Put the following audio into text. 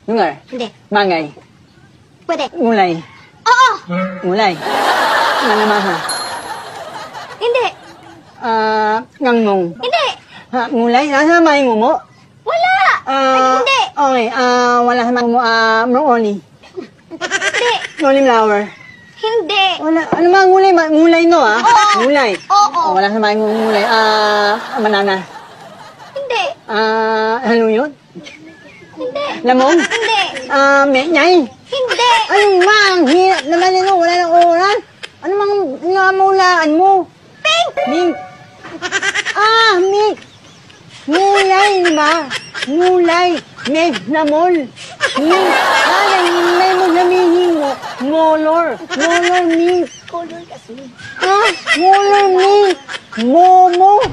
Lungar? Hindi. Mangay? Pwede. Ngulay? Oo! Ngulay? Nanamaha? Hindi. Ngangmong? Hindi. Ngulay? Nasa may ngumo? Wala! Hindi. Okay, wala sa may ngumo, broccoli? Hindi. Rolling flower? Hindi. Wala, ano mga ngulay? Ngulay no, Oo. Ngulay? Oo. Wala sa may ngulay, banana? Hindi. Haluyot? Hindi. Lamong? Hindi. Menyay? Hindi. Ano mang hirap naman nito, wala ng oras. Ano mang namulaan mo? Pink! Mink. Mink. Ngulay, di ba? Ngulay. Meg na mol. Mink. May mo sabihin mo. Molor. Molor, mink. Color kasi. Molor, mink. Momo.